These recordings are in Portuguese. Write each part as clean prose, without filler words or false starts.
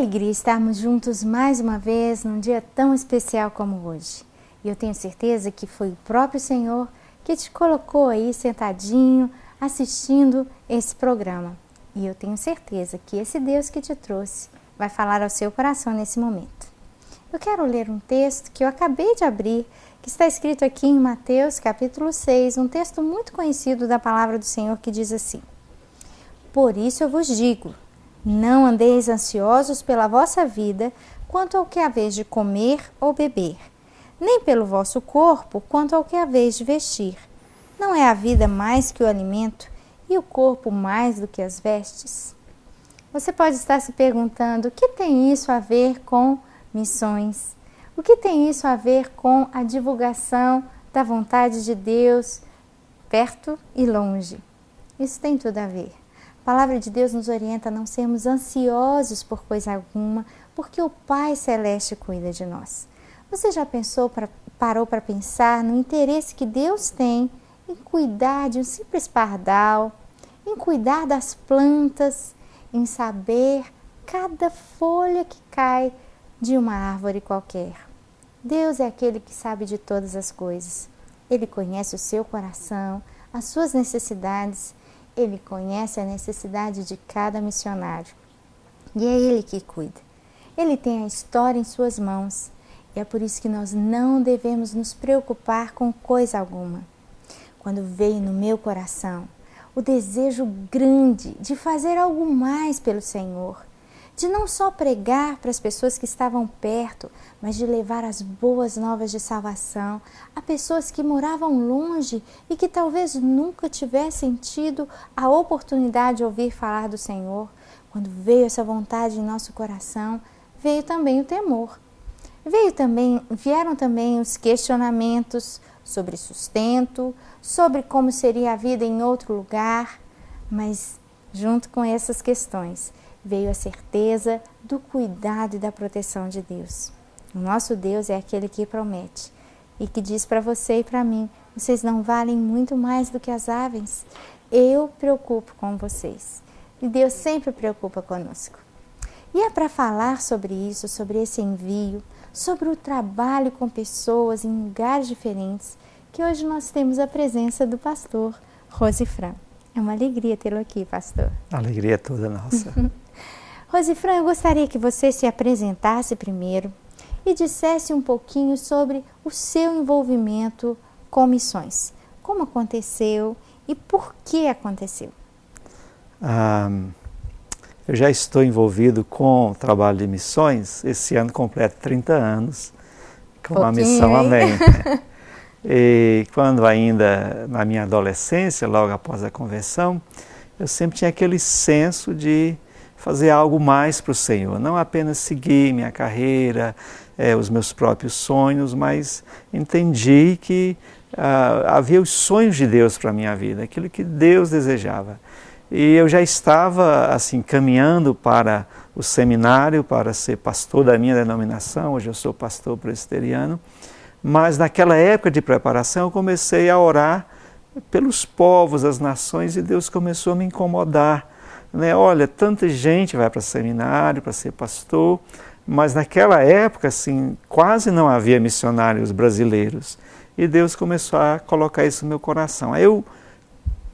alegria estarmos juntos mais uma vez num dia tão especial como hoje. E eu tenho certeza que foi o próprio Senhor que te colocou aí sentadinho, assistindo esse programa. E eu tenho certeza que esse Deus que te trouxe vai falar ao seu coração nesse momento. Eu quero ler um texto que eu acabei de abrir, que está escrito aqui em Mateus capítulo 6, um texto muito conhecido da palavra do Senhor que diz assim: Por isso eu vos digo, não andeis ansiosos pela vossa vida, quanto ao que haveis de comer ou beber, nem pelo vosso corpo, quanto ao que haveis de vestir. Não é a vida mais que o alimento, e o corpo mais do que as vestes? Você pode estar se perguntando, o que tem isso a ver com missões? O que tem isso a ver com a divulgação da vontade de Deus, perto e longe? Isso tem tudo a ver. A palavra de Deus nos orienta a não sermos ansiosos por coisa alguma, porque o Pai Celeste cuida de nós. Você já parou para pensar no interesse que Deus tem em cuidar de um simples pardal, em cuidar das plantas, em saber cada folha que cai de uma árvore qualquer? Deus é aquele que sabe de todas as coisas. Ele conhece o seu coração, as suas necessidades. Ele conhece a necessidade de cada missionário. E é Ele que cuida. Ele tem a história em suas mãos. E é por isso que nós não devemos nos preocupar com coisa alguma. Quando veio no meu coração o desejo grande de fazer algo mais pelo Senhor, de não só pregar para as pessoas que estavam perto, mas de levar as boas novas de salvação a pessoas que moravam longe e que talvez nunca tivessem tido a oportunidade de ouvir falar do Senhor. Quando veio essa vontade em nosso coração, veio também o temor. Vieram também os questionamentos sobre sustento, sobre como seria a vida em outro lugar, mas junto com essas questões veio a certeza do cuidado e da proteção de Deus. O nosso Deus é aquele que promete e que diz para você e para mim: vocês não valem muito mais do que as aves. Eu preocupo com vocês. E Deus sempre preocupa conosco. E é para falar sobre isso, sobre esse envio, sobre o trabalho com pessoas em lugares diferentes, que hoje nós temos a presença do pastor Rosifran. É uma alegria tê-lo aqui, pastor. A alegria é toda nossa. Rosifran, eu gostaria que você se apresentasse primeiro e dissesse um pouquinho sobre o seu envolvimento com missões. Como aconteceu e por que aconteceu? Eu já estou envolvido com o trabalho de missões. Esse ano completo 30 anos com a missão Amém. E quando ainda na minha adolescência, logo após a conversão, eu sempre tinha aquele senso de fazer algo mais para o Senhor, não apenas seguir minha carreira, os meus próprios sonhos, mas entendi que havia os sonhos de Deus para a minha vida, aquilo que Deus desejava. E eu já estava assim caminhando para o seminário, para ser pastor da minha denominação. Hoje eu sou pastor presbiteriano, mas naquela época de preparação eu comecei a orar pelos povos, as nações, e Deus começou a me incomodar. Olha, tanta gente vai para seminário, para ser pastor, mas naquela época assim, quase não havia missionários brasileiros. E Deus começou a colocar isso no meu coração. Aí eu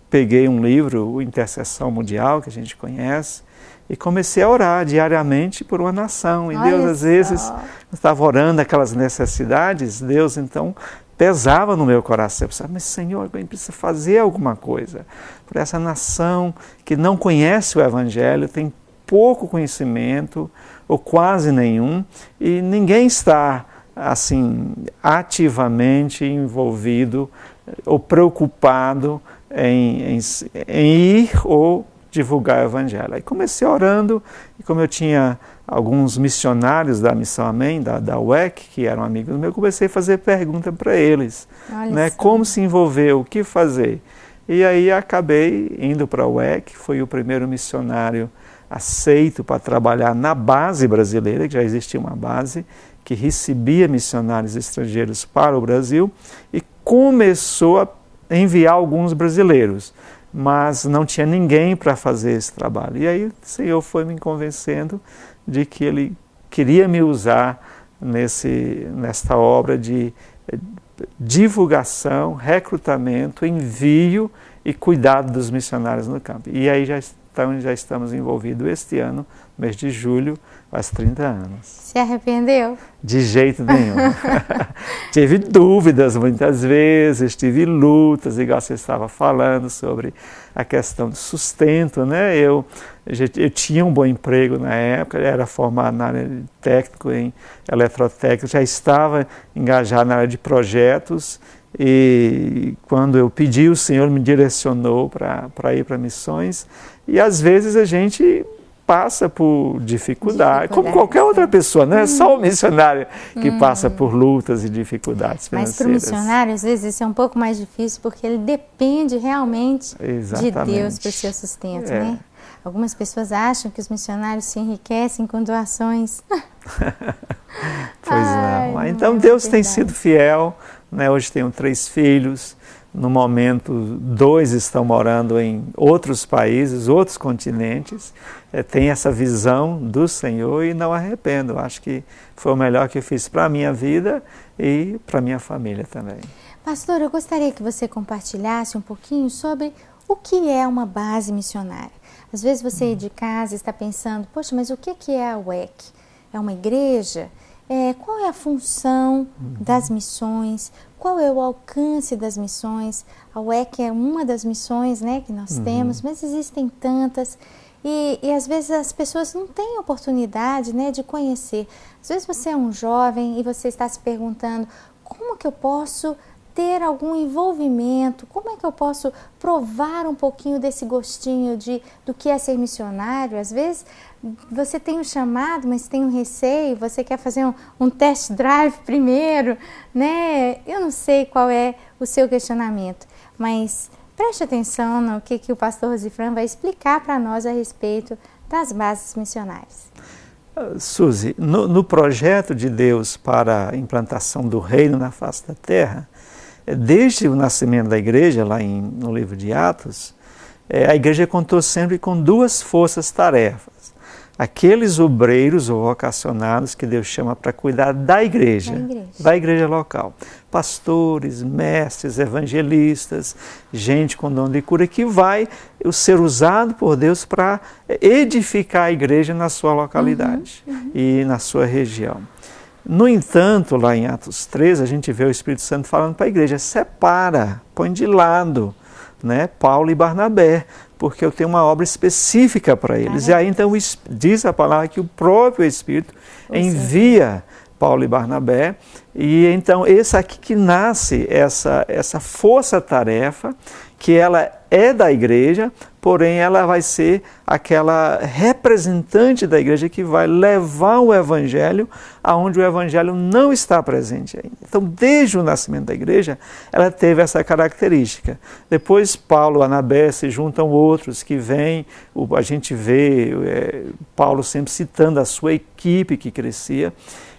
peguei um livro, o Intercessão Mundial, que a gente conhece, e comecei a orar diariamente por uma nação. E Deus, às vezes, estava orando aquelas necessidades, Deus, então, pesava no meu coração. Eu pensava, mas Senhor, alguém precisa fazer alguma coisa por essa nação que não conhece o Evangelho, tem pouco conhecimento, ou quase nenhum, e ninguém está, assim, ativamente envolvido ou preocupado em ir ou divulgar o Evangelho. Aí comecei orando, e como eu tinha alguns missionários da Missão Amém, da UEC, que eram amigos meus, comecei a fazer pergunta para eles, como se envolver, o que fazer. E aí acabei indo para a UEC, fui o primeiro missionário aceito para trabalhar na base brasileira, que já existia uma base que recebia missionários estrangeiros para o Brasil, e começou a enviar alguns brasileiros, mas não tinha ninguém para fazer esse trabalho. E aí o Senhor foi me convencendo de que Ele queria me usar nesta obra de divulgação, recrutamento, envio e cuidado dos missionários no campo. E aí já estamos envolvidos este ano, mês de julho, faz 30 anos. Se arrependeu? De jeito nenhum. Tive dúvidas muitas vezes, tive lutas, igual você estava falando sobre a questão do sustento, né? Eu tinha um bom emprego na época, era formado na área de técnico em eletrotécnica, já estava engajado na área de projetos, e quando eu pedi, o Senhor me direcionou para ir para missões, e às vezes a gente passa por dificuldade, como qualquer outra pessoa, não é só o missionário que passa por lutas e dificuldades financeiras. Mas para o missionário, às vezes, isso é um pouco mais difícil, porque ele depende realmente de Deus para o seu sustento, né? Algumas pessoas acham que os missionários se enriquecem com doações. Pois não. Então Deus tem sido fiel, né? Hoje tenho 3 filhos. No momento, 2 estão morando em outros países, outros continentes. Tem essa visão do Senhor e não arrependo. Acho que foi o melhor que eu fiz para a minha vida e para a minha família também. Pastor, eu gostaria que você compartilhasse um pouquinho sobre o que é uma base missionária. Às vezes você aí de casa está pensando, poxa, mas o que é a UEC? É uma igreja? Qual é a função das missões? Qual é o alcance das missões? A UEC é uma das missões, né, que nós temos, mas existem tantas. E às vezes as pessoas não têm oportunidade, né, de conhecer. Às vezes você é um jovem e você está se perguntando, como que eu posso ter algum envolvimento? Como é que eu posso provar um pouquinho desse gostinho do que é ser missionário? Às vezes você tem um chamado, mas tem um receio, você quer fazer um test drive primeiro, né? Eu não sei qual é o seu questionamento, mas preste atenção no que o pastor Rosifran vai explicar para nós a respeito das bases missionárias. Suzy, no projeto de Deus para a implantação do reino na face da terra, desde o nascimento da igreja, lá no livro de Atos, a igreja contou sempre com 2 forças-tarefas. Aqueles obreiros ou vocacionados que Deus chama para cuidar da igreja local. Pastores, mestres, evangelistas, gente com dom de cura, que vai ser usado por Deus para edificar a igreja na sua localidade e na sua região. No entanto, lá em Atos 13, a gente vê o Espírito Santo falando para a igreja, separa, põe de lado, né, Paulo e Barnabé, porque eu tenho uma obra específica para eles. E aí então diz a palavra que o próprio Espírito envia Paulo e Barnabé, e então esse aqui que nasce essa força-tarefa, que ela é da igreja, porém ela vai ser aquela representante da igreja que vai levar o evangelho aonde o evangelho não está presente ainda. Então, desde o nascimento da igreja, ela teve essa característica. Depois, Paulo e Barnabé se juntam outros que vêm, a gente vê Paulo sempre citando a sua equipe que crescia.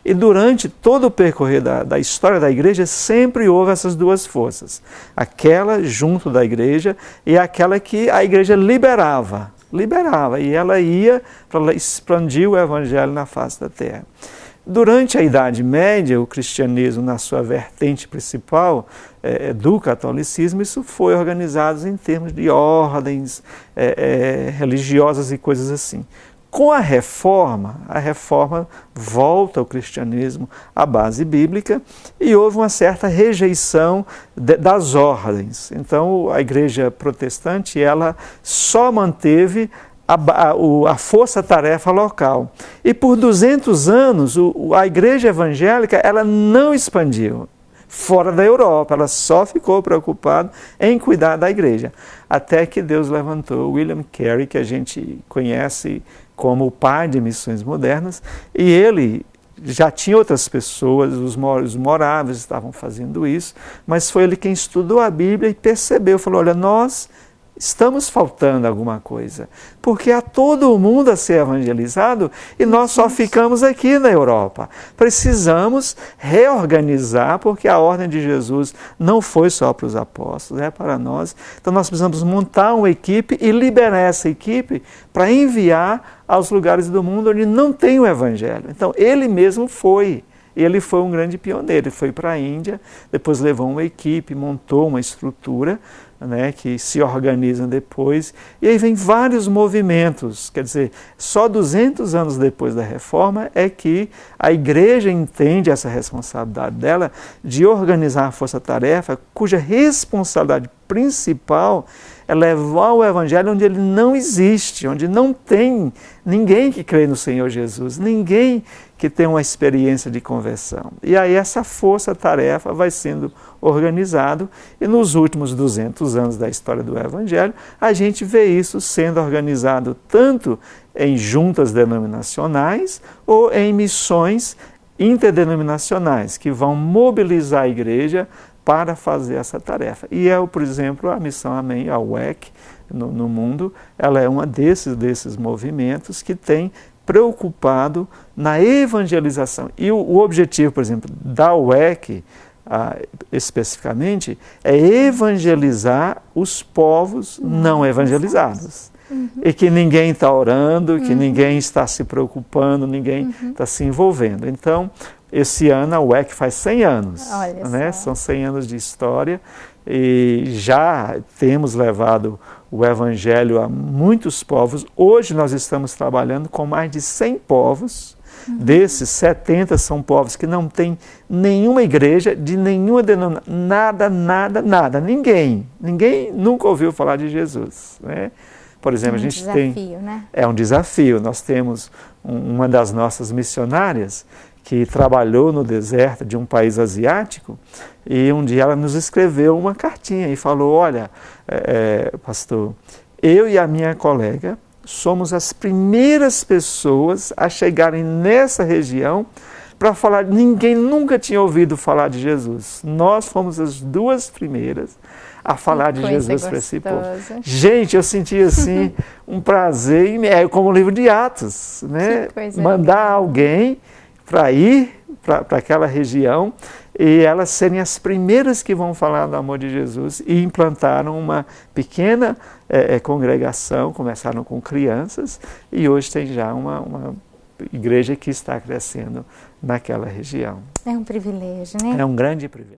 E durante todo o percorrer da história da igreja, sempre houve essas 2 forças. Aquela junto da igreja e aquela que a igreja liberava, e ela ia para expandir o evangelho na face da terra. Durante a Idade Média, o cristianismo, na sua vertente principal do catolicismo, isso foi organizado em termos de ordens religiosas e coisas assim. Com a reforma volta ao cristianismo à base bíblica e houve uma certa rejeição das ordens. Então, a igreja protestante, ela só manteve a força-tarefa local. E por 200 anos, a igreja evangélica, ela não expandiu fora da Europa, ela só ficou preocupada em cuidar da igreja. Até que Deus levantou William Carey, que a gente conhece como o pai de missões modernas, e ele já tinha outras pessoas, os moráveis estavam fazendo isso, mas foi ele quem estudou a Bíblia e percebeu, falou, olha, nós estamos faltando alguma coisa, porque há todo o mundo a ser evangelizado e nós só ficamos aqui na Europa. Precisamos reorganizar, porque a ordem de Jesus não foi só para os apóstolos, é para nós. Então nós precisamos montar uma equipe e liberar essa equipe para enviar aos lugares do mundo onde não tem o evangelho. Então ele mesmo foi. Ele foi um grande pioneiro, ele foi para a Índia, depois levou uma equipe, montou uma estrutura, né, que se organizam depois, e aí vem vários movimentos, quer dizer, só 200 anos depois da Reforma é que a Igreja entende essa responsabilidade dela de organizar a força-tarefa, cuja responsabilidade principal é levar o Evangelho onde ele não existe, onde não tem ninguém que crê no Senhor Jesus, ninguém que tem uma experiência de conversão. E aí essa força-tarefa vai sendo organizado e nos últimos 200 anos da história do Evangelho, a gente vê isso sendo organizado tanto em juntas denominacionais ou em missões interdenominacionais, que vão mobilizar a igreja para fazer essa tarefa. E por exemplo, a Missão Amém, a UEC, no mundo, ela é uma desses movimentos que tem preocupado na evangelização. E o objetivo, por exemplo, da UEC, especificamente, é evangelizar os povos não evangelizados. E que ninguém está orando, que ninguém está se preocupando, ninguém está se envolvendo. Então, esse ano a UEC faz 100 anos, né? São 100 anos de história e já temos levado o Evangelho a muitos povos. Hoje nós estamos trabalhando com mais de 100 povos, desses 70 são povos que não têm nenhuma igreja, de nenhuma denominação, nada, ninguém nunca ouviu falar de Jesus, né? Por exemplo, a gente tem... Né? É um desafio. Nós temos uma das nossas missionárias que trabalhou no deserto de um país asiático e um dia ela nos escreveu uma cartinha e falou, olha, pastor, eu e a minha colega somos as primeiras pessoas a chegarem nessa região para falar, ninguém nunca tinha ouvido falar de Jesus. Nós fomos as duas primeiras a falar de Jesus para esse povo. Gente, eu senti assim um prazer, como o livro de Atos, né? Mandar alguém para ir para aquela região e elas serem as primeiras que vão falar do amor de Jesus e implantaram uma pequena congregação, começaram com crianças e hoje tem já uma igreja que está crescendo naquela região. É um privilégio, né? É um grande privilégio.